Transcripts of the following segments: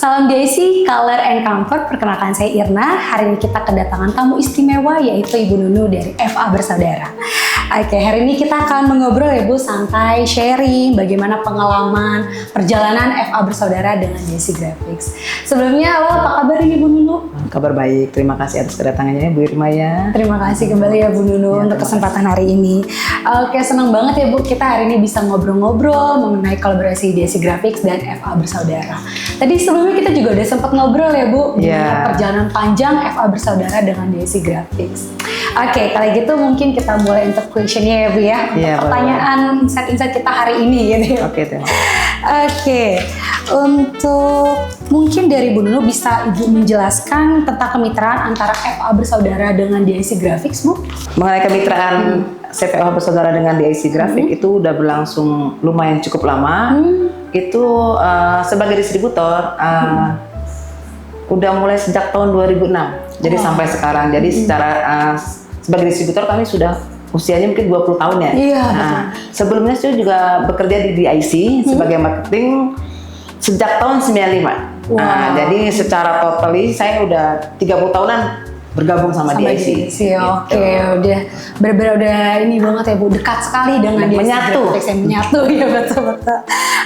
Salam DIC, Color and Comfort. Perkenalkan saya Irna. Hari ini kita kedatangan tamu istimewa yaitu Ibu Nunu dari FA Bersaudara. Oke, hari ini kita akan mengobrol ya Bu, santai sharing bagaimana pengalaman perjalanan FA Bersaudara dengan DIC Graphics. Sebelumnya, halo, apa kabar ini Bu Nunu? Kabar baik, terima kasih atas kedatangannya Bu Irma ya. Terima kasih kembali ya Bu Nunu untuk kesempatan hari ini. Oke, senang banget ya Bu, kita hari ini bisa ngobrol-ngobrol mengenai kolaborasi DIC Graphics dan FA Bersaudara. Tadi sebelumnya kita juga udah sempat ngobrol ya Bu, mengenai perjalanan panjang FA Bersaudara dengan DIC Graphics. Oke, kalau gitu mungkin kita mulai untuk questionnya ya Bu ya, untuk pertanyaan insight-insight kita hari ini gitu ya. Oke, terima kasih. Oke, untuk mungkin dari Bu Nunu bisa Ibu menjelaskan tentang kemitraan antara FA Bersaudara dengan DIC Graphics Bu? Mengenai kemitraan FA Bersaudara dengan DIC Graphics itu udah berlangsung lumayan cukup lama. Itu sebagai distributor udah mulai sejak tahun 2006. Jadi sampai sekarang. Jadi secara sebagai distributor kami sudah usianya mungkin 20 tahun ya. Iya, sebelumnya saya juga bekerja di DIC sebagai marketing sejak tahun 95. Jadi secara totally saya udah 30 tahunan bergabung sama DIC. Oke, udah benar-benar udah ini banget ya Bu, dekat sekali dengan DIC. Menyatu ya, betul-betul.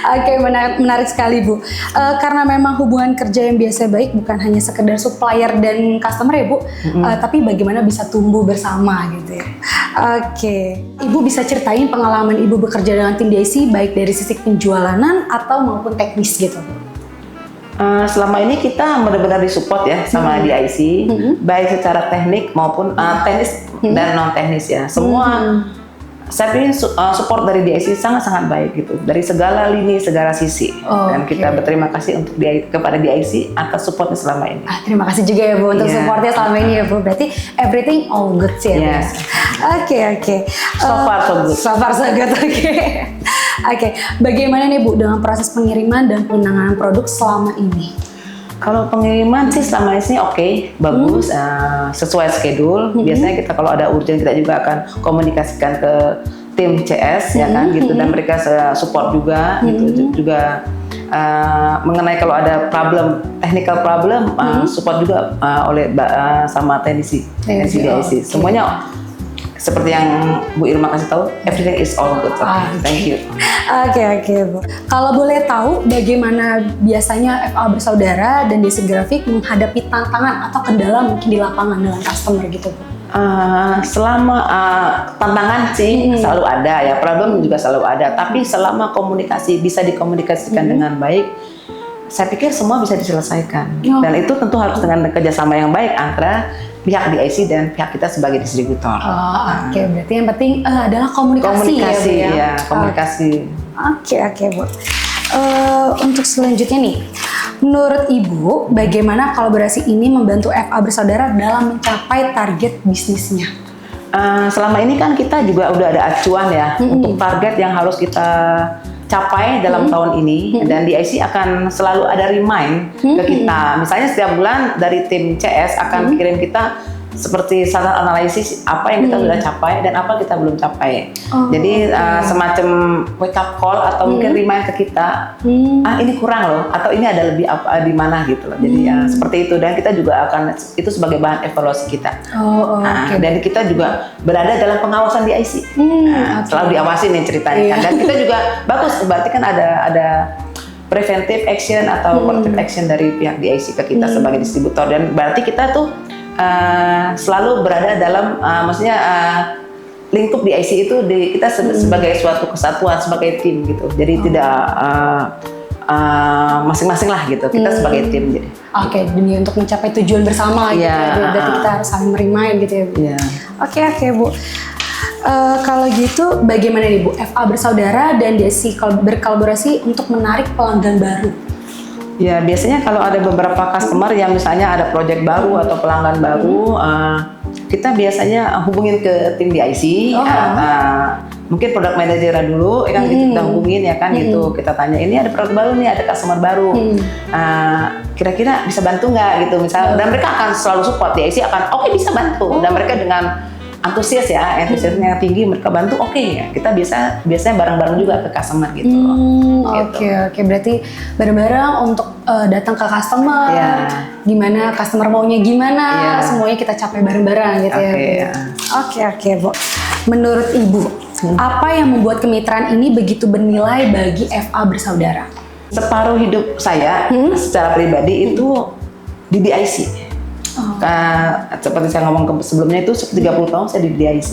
Oke, menarik sekali Bu. Karena memang hubungan kerja yang biasa baik bukan hanya sekedar supplier dan customer ya Bu, tapi bagaimana bisa tumbuh bersama gitu ya. Oke, Ibu bisa ceritain pengalaman Ibu bekerja dengan tim DIC baik dari sisi penjualanan atau maupun teknis gitu Bu? Selama ini kita benar-benar disupport ya sama DIC, baik secara teknik maupun teknis dan non teknis ya. Semua saya pikir support dari DIC sangat-sangat baik gitu, dari segala lini, segala sisi. Dan kita berterima kasih untuk kepada DIC atas supportnya selama ini. Terima kasih juga ya Bu untuk supportnya selama ini ya Bu. Berarti everything all good sih ya. Oke. So far so good. So far so good. Oke, bagaimana nih Bu dengan proses pengiriman dan penanganan produk selama ini? Kalau pengiriman sih selama ini oke, bagus, sesuai schedule. Biasanya kita kalau ada urgent kita juga akan komunikasikan ke tim CS ya kan gitu, dan mereka support juga gitu juga. Mengenai kalau ada problem, technical problem, support juga oleh sama teknisi DIC. Semuanya seperti yang Bu Irma kasih tahu, everything is all good. Thank you. Oke Bu. Kalau boleh tahu bagaimana biasanya FA Bersaudara dan DIC Graphics menghadapi tantangan atau kendala mungkin di lapangan dengan customer gitu Bu? Selama tantangan sih selalu ada ya, problem juga selalu ada. Tapi selama komunikasi bisa dikomunikasikan dengan baik, saya pikir semua bisa diselesaikan. Dan itu tentu harus dengan kerjasama yang baik antara pihak DIC dan pihak kita sebagai distributor. Oke, berarti yang penting adalah komunikasi ya Bu ya? Komunikasi. Oke Bu. Untuk selanjutnya nih, menurut Ibu bagaimana kolaborasi ini membantu FA Bersaudara dalam mencapai target bisnisnya? Selama ini kan kita juga udah ada acuan ya untuk target yang harus kita capai dalam tahun ini, dan DIC akan selalu ada remind ke kita. Misalnya setiap bulan dari tim CS akan kirim kita seperti standar analisis apa yang kita sudah capai dan apa kita belum capai. Jadi semacam wake up call atau mungkin remind ke kita, ini kurang loh, atau ini ada lebih apa di mana gitu loh. Jadi ya seperti itu, dan kita juga akan itu sebagai bahan evaluasi kita. Dan kita juga berada dalam pengawasan DIC. Selalu diawasi nih ceritanya. Dan kita juga bagus, berarti kan ada preventive action atau corrective action dari pihak DIC ke kita sebagai distributor, dan berarti kita tuh selalu berada dalam maksudnya lingkup DIC itu kita sebagai suatu kesatuan, sebagai tim gitu. Jadi tidak masing-masing lah gitu, kita sebagai tim. Jadi demi untuk mencapai tujuan bersama gitu ya. Berarti kita harus saling merimain gitu ya Bu. Oke Bu. Kalau gitu bagaimana nih Bu FA Bersaudara dan DIC berkolaborasi untuk menarik pelanggan baru? Ya, biasanya kalau ada beberapa customer yang misalnya ada project baru atau pelanggan baru, kita biasanya hubungin ke tim DIC. Mungkin product manager dulu, kan kita hubungin ya kan gitu. Kita tanya, ini ada produk baru nih, ada customer baru. Kira-kira bisa bantu nggak gitu misalnya. Dan mereka akan selalu support, DIC akan oke, bisa bantu. Dan mereka dengan antusias ya, antusiasnya tinggi, mereka bantu, oke ya. Kita biasanya bareng-bareng juga ke customer gitu loh. Oke, berarti bareng-bareng untuk datang ke customer, gimana customer maunya gimana, semuanya kita capai bareng-bareng gitu ya, Bu. Oke, Bu. Menurut Ibu, apa yang membuat kemitraan ini begitu bernilai bagi FA Bersaudara? Separuh hidup saya secara pribadi itu di DIC. Seperti saya ngomong sebelumnya itu 30 tahun saya di DIC.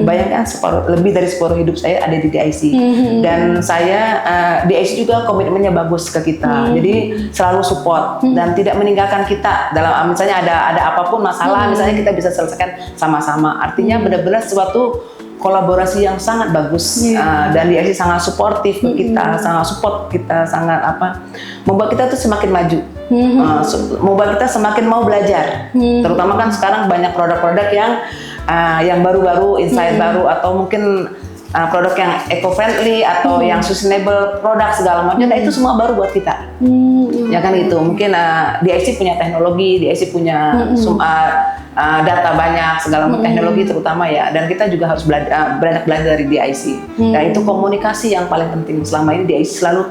Bayangkan lebih dari separuh hidup saya ada di DIC. Dan saya DIC juga komitmennya bagus ke kita. Jadi selalu support dan tidak meninggalkan kita dalam misalnya ada apapun masalah, misalnya kita bisa selesaikan sama-sama. Artinya benar-benar suatu kolaborasi yang sangat bagus dan DIC sangat suportif ke kita, sangat support kita, sangat membuat kita tuh semakin maju. Membuat kita semakin mau belajar, terutama kan sekarang banyak produk-produk yang baru-baru, insight baru, atau mungkin produk yang eco-friendly atau yang sustainable produk segala macam, itu semua baru buat kita. Ya kan itu, mungkin DIC punya teknologi, DIC punya data banyak, segala macam teknologi terutama ya, dan kita juga harus belajar dari DIC. Dan itu komunikasi yang paling penting. Selama ini DIC selalu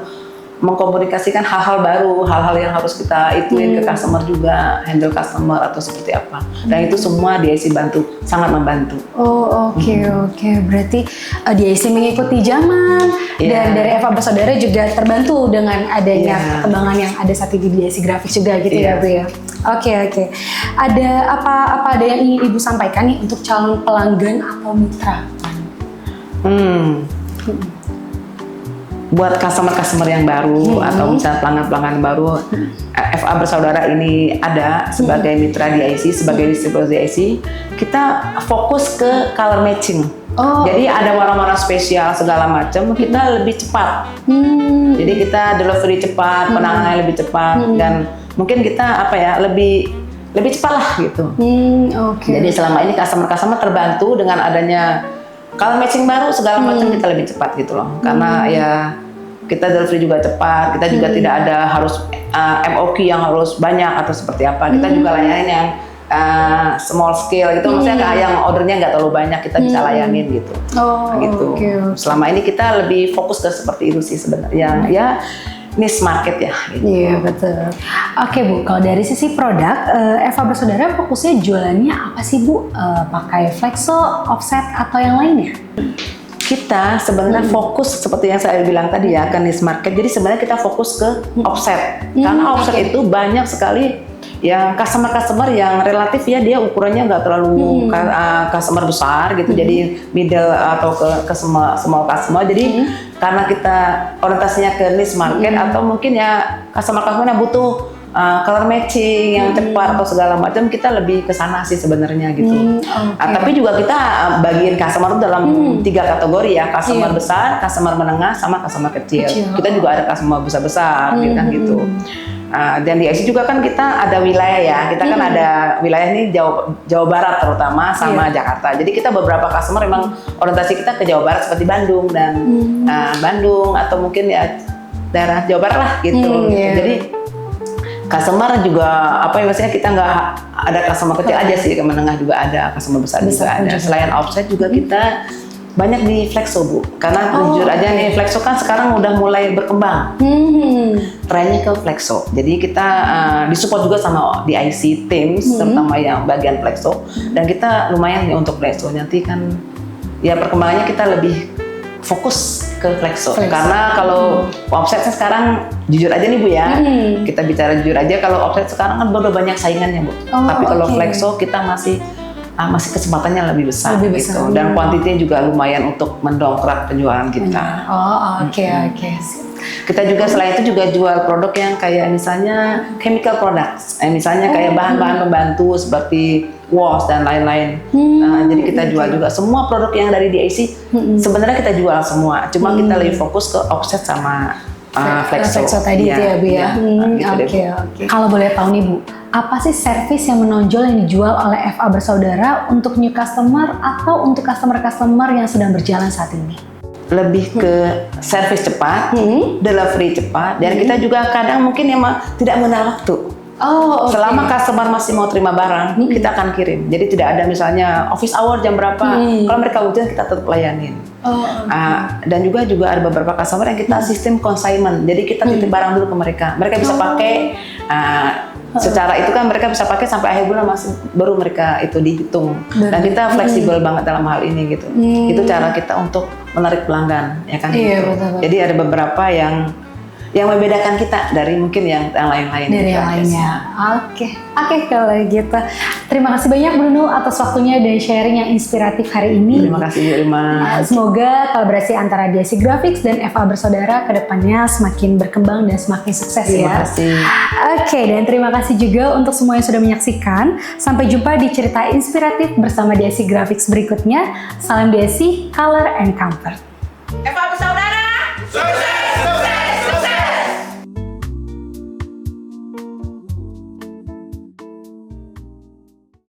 mengkomunikasikan hal-hal baru, hal-hal yang harus kita ituin ke customer juga, handle customer atau seperti apa. Dan itu semua DIC sangat membantu. Oke. Berarti DIC mengikuti zaman dan dari FA Bersaudara juga terbantu dengan adanya perkembangan yang ada saat ini di DIC Graphics juga gitu ya, Bu ya. Oke. Ada apa yang ingin Ibu sampaikan nih untuk calon pelanggan atau mitra? Buat customer yang baru atau misalnya pelanggan baru, FA Bersaudara ini ada sebagai mitra DIC, sebagai distributor DIC, kita fokus ke color matching. Jadi ada warna-warna spesial segala macam, kita lebih cepat. Jadi kita delivery cepat, penanganannya lebih cepat, dan mungkin kita lebih cepat lah gitu. Jadi selama ini customer terbantu dengan adanya color matching baru segala macam, kita lebih cepat gitu loh. Karena kita delivery juga cepat, kita juga tidak ada harus MOQ yang harus banyak atau seperti apa. Kita juga layanin yang small scale gitu, maksudnya yang ordernya nggak terlalu banyak, kita bisa layanin gitu. Selama ini kita lebih fokus ke seperti itu sih sebenarnya, niche market ya. Gitu. Iya betul. Oke Bu, kalau dari sisi produk, FA Bersaudara fokusnya jualannya apa sih Bu? Pakai flexo, offset atau yang lainnya? Kita sebenarnya fokus seperti yang saya bilang tadi ya, ke niche market. Jadi sebenarnya kita fokus ke offset, karena offset itu banyak sekali yang customer yang relatif dia ukurannya nggak terlalu customer besar gitu, jadi middle atau ke small customer. Jadi karena kita orientasinya ke niche market atau mungkin customer yang butuh color matching yang cepat atau segala macam, kita lebih ke sana sih sebenarnya gitu. Tapi juga kita bagiin customer dalam 3 kategori ya, customer besar, customer menengah, sama customer kecil. Kita juga ada customer besar gitu kan gitu. Dan di IC juga kan kita ada wilayah ya, kita kan ada wilayah ini Jawa Barat terutama sama Jakarta. Jadi kita beberapa customer memang orientasi kita ke Jawa Barat seperti Bandung dan Bandung atau mungkin daerah Jawa Barat lah gitu. Jadi customer juga maksudnya kita nggak ada customer kecil aja sih, ke menengah juga ada, customer besar juga ada. Selain offset juga kita banyak di Flexo Bu, karena jujur aja nih Flexo kan sekarang udah mulai berkembang. Trennya ke Flexo, jadi kita disupport juga sama DIC Teams, terutama yang bagian Flexo, dan kita lumayan nih untuk Flexo. Nanti kan perkembangannya kita lebih fokus ke Flexo. Karena kalau offsetnya sekarang jujur aja nih Bu ya, kita bicara jujur aja, kalau offset sekarang kan udah banyak saingannya Bu. Tapi kalau Flexo kita masih kesempatannya lebih besar gitu, dan kuantitinya juga lumayan untuk mendongkrak penjualan kita. Oke. Kita juga selain itu juga jual produk yang kayak misalnya chemical products, misalnya kayak bahan-bahan pembantu seperti wash dan lain-lain. Jadi kita jual juga semua produk yang dari DIC. Sebenarnya kita jual semua, cuma kita lebih fokus ke offset sama Flexo tadi itu ya Bu ya. Oke. Kalau boleh tahu nih Bu, apa sih service yang menonjol yang dijual oleh FA Bersaudara untuk new customer atau untuk customer yang sedang berjalan saat ini? Lebih ke service cepat, delivery cepat, dan kita juga kadang mungkin emang tidak mengenal waktu. Oh, oke. Selama customer masih mau terima barang, kita akan kirim. Jadi tidak ada misalnya office hour jam berapa. Kalau mereka hujan kita tetap layanin. Oh, Dan juga ada beberapa customer yang kita sistem consignment. Jadi kita titip barang dulu ke mereka. Mereka bisa pakai secara itu kan mereka bisa pakai sampai akhir bulan baru mereka itu dihitung. Dan kita fleksibel banget dalam hal ini gitu. Itu cara kita untuk menarik pelanggan, ya kan? Iya, gitu. betul. Jadi ada beberapa yang membedakan kita dari mungkin yang lain-lain. Dari yang lainnya. Oke, kalau gitu. Terima kasih banyak Bruno atas waktunya dan sharing yang inspiratif hari ini. Terima kasih Bu Irma. Semoga kolaborasi antara DSC Graphics dan FA Bersaudara kedepannya semakin berkembang dan semakin sukses Terima ya. kasih. Oke, dan terima kasih juga untuk semua yang sudah menyaksikan. Sampai jumpa di cerita inspiratif bersama DSC Graphics berikutnya. Salam DSC, Color and Comfort. FA Bersaudara. Sukses!